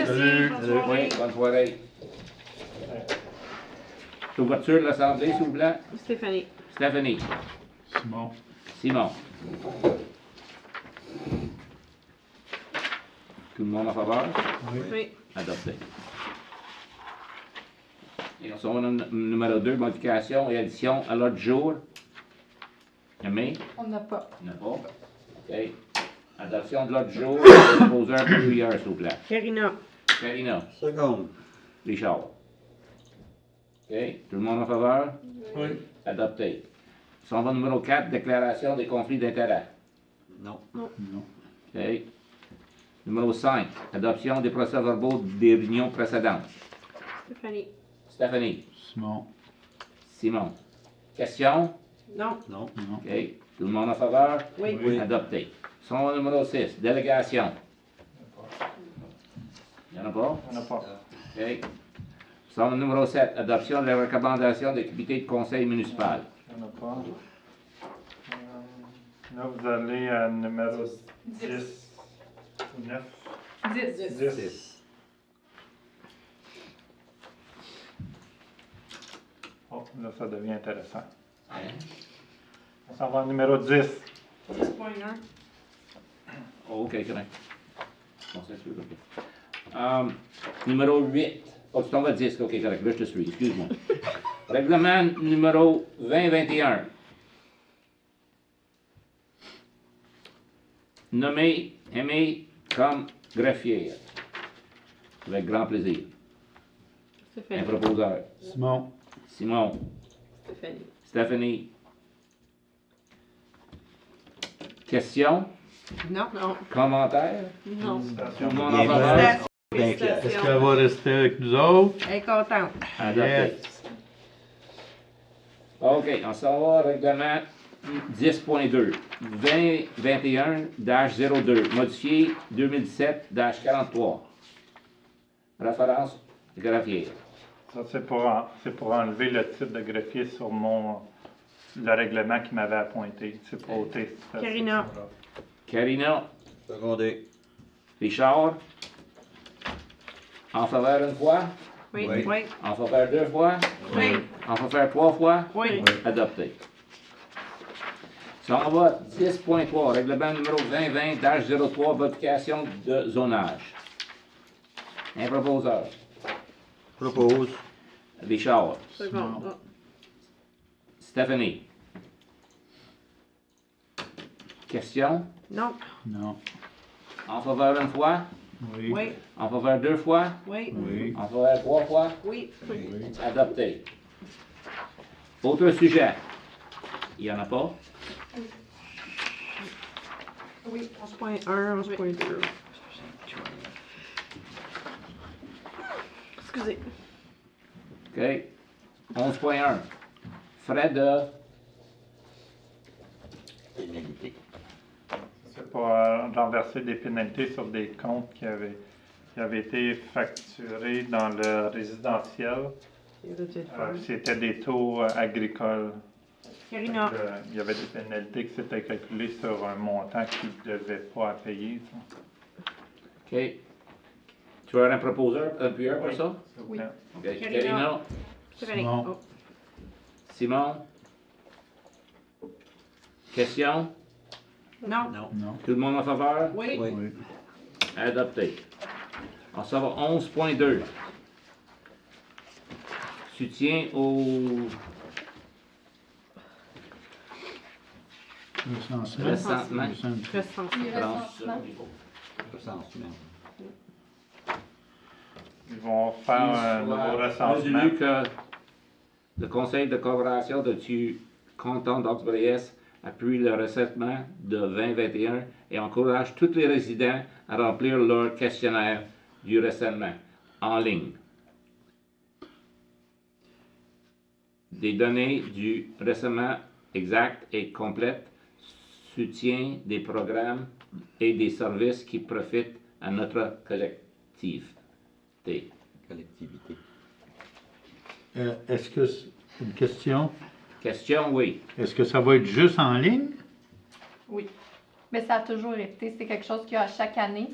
Salut. Bonne soirée. Oui, bonne soirée. L'ouverture de l'Assemblée, s'il vous plaît. Stéphanie. Stéphanie. Simon. Simon. Tout le monde en faveur? Oui. Adopté. Et on s'en va au numéro 2, modification et addition à l'ordre du jour. Aimé? On n'a pas. Il n'y en a pas. OK. Adoption de l'ordre du jour. Proposeur pour prière, s'il vous plaît. Karina. Karina. Seconde. Richard. OK. Tout le monde en faveur? Oui. Adopté. On s'en va au numéro 4, déclaration des conflits d'intérêts. Non. Non. OK. Numéro 5, adoption des procès-verbaux des réunions précédentes. Stéphanie. Stéphanie. Simon. Simon. Question? Non. Non. Non. OK. Tout le monde en faveur? Oui. Oui. Adopté. Son numéro 6, délégation. Il n'y en a pas? On n'a pas. OK. Son numéro 7, adoption des recommandations des comités de conseil municipal. Il n'y en a pas. Là, vous allez à numéro 10 ou 9. 10. 10. Oh, là, ça devient intéressant. On s'en va au numéro 10. 10.1. Oh, OK, correct. Bon, c'est sûr, OK. Numéro 8. Oh, tu tombes à 10. OK, correct. Là, je te suis. Excuse-moi. Règlement numéro 2021. Nommé Aimé comme greffier. Avec grand plaisir. Un Stéphanie. proposeur. Simon. Simon. Stéphanie. Stephanie. Question? Non. Non. Commentaire? Non. Tout le monde en Bien faveur? clair. Bien clair. Est-ce qu'elle va rester avec nous autres? Elle est contente. Adopté. Yes. OK, on s'en va au règlement 10.2. 2021-02. Modifié 2017-43. Référence greffier. Ça, c'est pour enlever le titre de greffier sur le règlement qui m'avait appointé. C'est pour ôter. Karina. Karina. Secondé. Richard. En faveur une fois. Oui. Oui. Oui. En faveur deux fois. Oui. En faveur trois fois. Oui. Adopté. Si on va 10.3, règlement numéro 2020-03, modification de zonage. Un proposeur. Propose. Richard. Seconde. Oh. Stephanie. Question? Non. Non. En faveur une fois? Oui. Oui. En faveur deux fois? Oui. Oui. En faveur trois fois? Oui. Oui. Adopté. Autre sujet? Il n'y en a pas? Oui. 11.1, 11.2. Excusez. OK. 11.1. Frais de... Pénalité. C'est pour renverser des pénalités sur des comptes qui avaient été facturés dans le résidentiel. C'était des taux agricoles. Karina. Il y avait des pénalités qui s'étaient calculées sur un montant qu'ils ne devaient pas payer. Ça. OK. Tu veux un proposeur, un prieur pour ça? S'il vous Oui. plaît. OK. Karina. Karina. Stéphanie. Non. Oh. Simon. Question? Non. Non. Non. Tout le monde en faveur? Oui. Oui. Oui. Adopté. On s'en va 11.2. Soutien au Recensement. Recensement. Recensement. Les recensements. Recensement. Ils vont faire un nouveau recensement. Résolu que le Conseil de coopération de canton d'Oxbury-Est appuie le recensement de 2021 et encourage tous les résidents à remplir leur questionnaire du recensement en ligne. Des données du recensement exactes et complètes, soutien des programmes et des services qui profitent à notre collectivité. Collectivité. Est-ce que, une question, Question, oui. est-ce que ça va être juste en ligne? Oui. Mais ça a toujours été. C'est quelque chose qu'il y a à chaque année.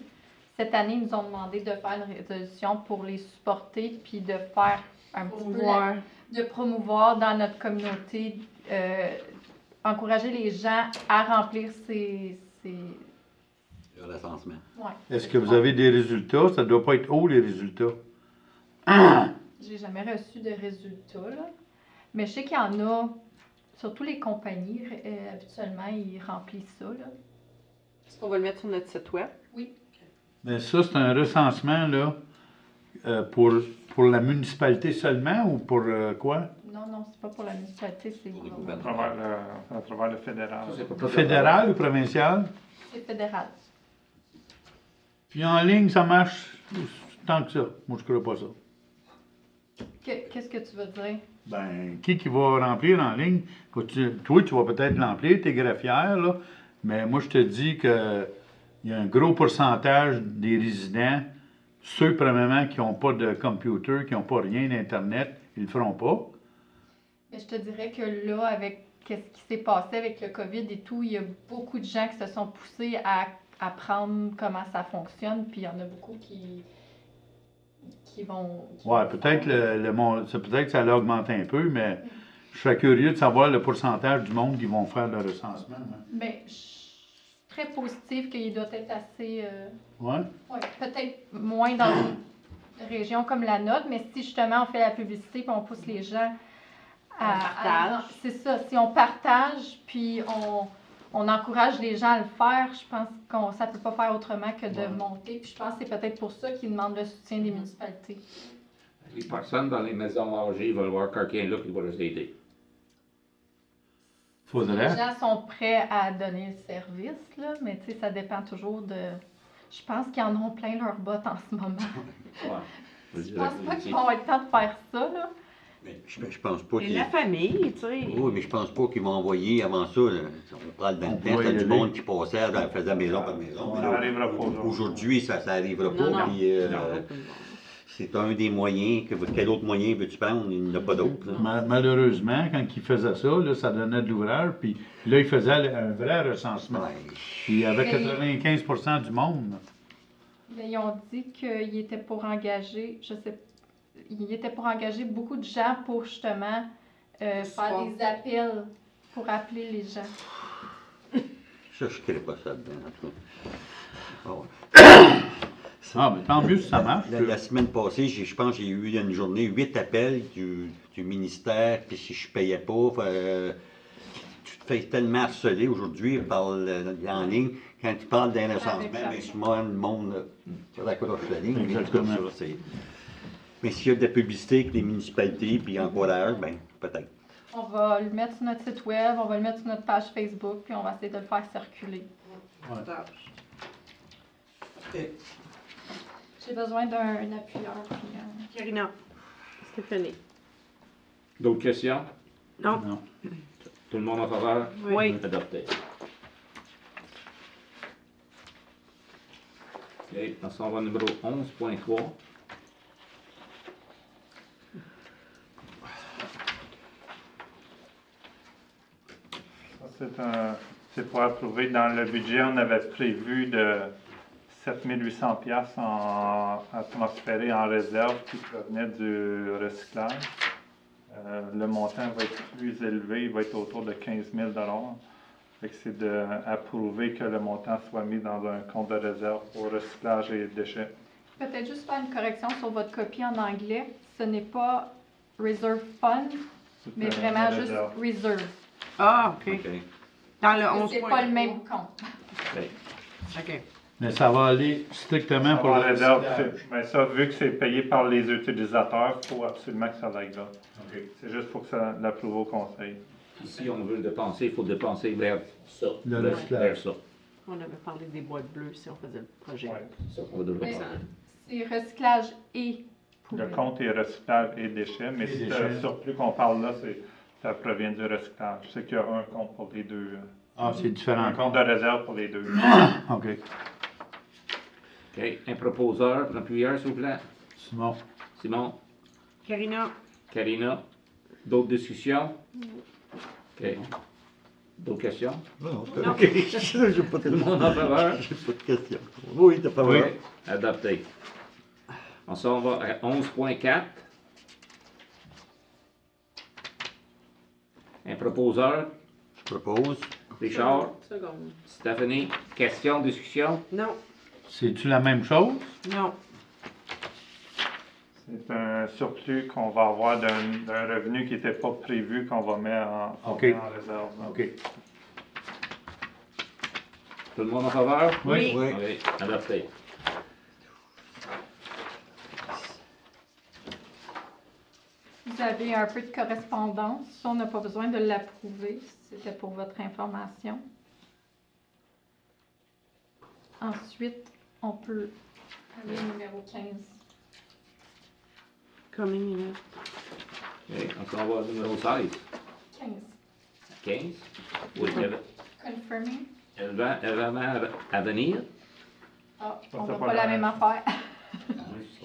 cette année, ils nous ont demandé de faire une résolution pour les supporter puis de faire un petit peu Promouvoir. de promouvoir dans notre communauté, encourager les gens à remplir ces Le recensement. ouais. Est-ce que vous avez des résultats? Ça ne doit pas être haut, les résultats. J'ai jamais reçu de résultats, là. Mais je sais qu'il y en a, surtout les compagnies, habituellement, ils remplissent ça, là. Est-ce qu'on va le mettre sur notre site web? Mais ça, c'est un recensement, là, pour la municipalité seulement ou pour quoi? Non, c'est pas pour la municipalité, c'est Pour le À gouvernement. travers le fédéral. Ça, c'est pour Fédéral ou provincial? c'est fédéral. Puis en ligne, ça marche tant que ça. Moi, je crois pas ça. Qu'est-ce que tu veux dire? Ben, qui va remplir en ligne? Toi, tu vas peut-être remplir, t'es greffière, là, mais moi, je te dis que il y a un gros pourcentage des résidents, ceux, premièrement, qui n'ont pas de computer, qui n'ont pas rien d'Internet, ils le feront pas. Mais je te dirais que là, avec qu'est-ce qui s'est passé avec le COVID et tout, il y a beaucoup de gens qui se sont poussés à apprendre comment ça fonctionne, puis il y en a beaucoup qui vont... Ouais, peut-être peut-être que ça l'a augmenté un peu, mais je serais curieux de savoir le pourcentage du monde qui vont faire le recensement. Hein. Mais je suis très positive qu'il doit être assez... Ouais? ouais, peut-être moins dans une région comme la nôtre, mais si justement on fait la publicité et on pousse les gens On partage. c'est ça, si on partage puis on encourage les gens à le faire, je pense que ça ne peut pas faire autrement que de Ouais. monter. Puis je pense que c'est peut-être pour ça qu'ils demandent le soutien des municipalités. Les personnes dans les maisons âgées veulent voir quelqu'un là qui va les aider. Les Faudrait. gens sont prêts à donner le service, là, mais tu sais, ça dépend toujours de... Je pense qu'ils en ont plein leurs bottes en ce moment. Ouais. Je pense pas qu'ils vont avoir le temps de faire ça, là. Mais je pense pas Et qu'ils. la famille, tu sais. Oui, mais je pense pas qu'ils vont envoyer avant ça. Là. On parle dans On le temps, pourrait y c'était du aller. monde qui passait, faisait maison par maison. Ça Là, n'arrivera pas aujourd'hui. aujourd'hui, ça n'arrivera Non, pas. non. Puis, Non. c'est un des moyens. Quel autre moyen veux-tu prendre? Il n'y en a pas d'autre. là. Malheureusement, quand ils faisaient ça, là, ça donnait de l'ouvrage, puis là, ils faisaient un vrai recensement. Ouais. Puis avec Mais- 95% du monde. Mais ils ont dit qu'ils étaient pour engager, ils étaient pour engager beaucoup de gens pour justement faire support. des appels pour appeler les gens. Ça, je ne crée pas ça dedans, en tout cas. Bon. Ah, mais tant mieux si ça marche. La semaine passée, je pense que j'ai eu une journée, 8 appels du ministère, puis si je ne payais pas, tu te fais tellement harceler aujourd'hui en ligne, quand tu parles d'un recensement, ça. mais souvent le monde raccroche la ligne. mais Exactement. comme ça, mais s'il y a de la publicité avec les municipalités, puis encourage, ben peut-être. On va le mettre sur notre site web, on va le mettre sur notre page Facebook, puis on va essayer de le faire circuler. J'ai besoin d'un appuyeur. Puis, Karina. Stéphanie. D'autres questions? Non. Non. Tout le monde en faveur? Oui. Adopté. OK, on s'en va au numéro 11.3. Ça, c'est pour approuver. Dans le budget, on avait prévu de 7 800 $ à transférer en réserve qui provenait du recyclage. Le montant va être plus élevé, il va être autour de 15 000 $. Fait que c'est d'approuver que le montant soit mis dans un compte de réserve pour recyclage et déchets. peut-être juste faire une correction sur votre copie en anglais. Ce n'est pas Reserve Fund, mais C'est vraiment une juste réserve. Reserve. Ah, OK. OK. Dans le 11. C'est pas le même compte. OK. Mais ça va aller strictement pour En le réserve, recyclage. mais ça, vu que c'est payé par les utilisateurs, il faut absolument que ça aille là. OK. C'est juste pour que ça l'approuve au conseil. Si on veut le dépenser, il faut le dépenser vers ça. Le recyclage. Vers ça. On avait parlé des boîtes bleues si on faisait le projet. Ouais. Ça, on va devoir Mais faire. c'est recyclage et Le poubelle. compte est recyclage et déchets, mais Et si déchets. le surplus qu'on parle là, ça provient du recyclage. C'est qu'il y a un compte pour les deux. Ah, c'est différent. Un compte de réserve pour les deux. OK. OK, un proposeur, un appuyeur, s'il vous plaît. Simon. Simon, Karina. Karina, d'autres discussions? OK. D'autres questions? Non, Non. OK. J'ai pas Tout le monde en faveur? J'ai pas de questions. Oui, t'as pas Oui. vrai. Adopté. On s'en va à 11.4. Un proposeur, Je propose. Richard, Seconde. Stéphanie, question, discussion? Non. C'est-tu la même chose? Non. C'est un surplus qu'on va avoir d'un revenu qui n'était pas prévu, qu'on va mettre OK. en réserve. OK. Tout le monde en faveur? Oui. Oui. Oui, adopté. Vous avez un peu de correspondance. Ça, on n'a pas besoin de l'approuver. C'était pour votre information. Ensuite, on peut aller au numéro 15. Coming in. OK, on s'en va au numéro 16. 15. 15. Oui, Confirming. événement à venir. Ah, Ça, on c'est n'a pas pas la la- même affaire.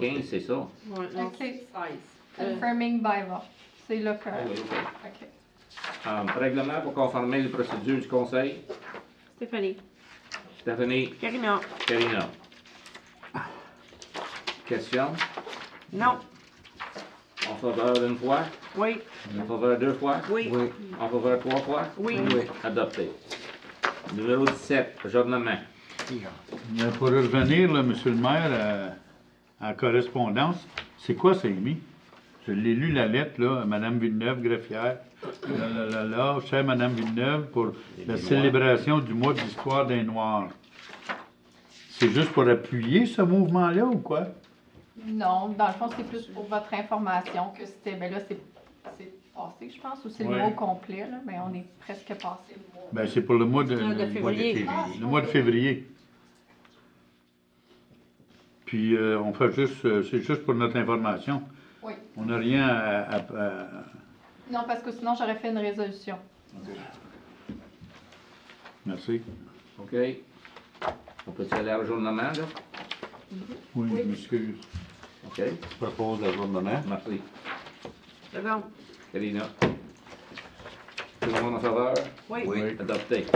15, c'est ça. Ouais, non, OK. 16. Confirming by law. C'est là que... Ah oui, OK. OK. Règlement pour conformer les procédures du Conseil. Stéphanie. Stéphanie, Karina. Karina. Question? Non. En faveur une fois? Oui. En faveur deux fois? Oui. Oui. En faveur trois fois? Oui. Oui. Adopté. Numéro 17, ajournement. Pour revenir, là, Monsieur le maire, à la correspondance, c'est quoi ça, Amy? Je l'ai lu la lettre, là, à Mme Villeneuve, greffière. Chère Mme Villeneuve, pour la célébration du mois de l'histoire des Noirs. C'est juste pour appuyer ce mouvement-là ou quoi? Non, dans le fond, c'est plus pour votre information que c'était... Ben là, c'est passé, je pense, ou c'est le Ouais. mois complet, là, mais on est presque passé le mois. Ben, c'est pour le mois de, Le mois de février. le mois de février. Puis, on fait juste, c'est juste pour notre information. Oui. On n'a rien Non, parce que sinon, j'aurais fait une résolution. Merci. OK. On peut aller à l'ajournement, là? Oui, je m'excuse. OK. Je propose l'ajournement. Merci. Seconde. Karina. Tout le monde en faveur? Oui. Oui. Adopté.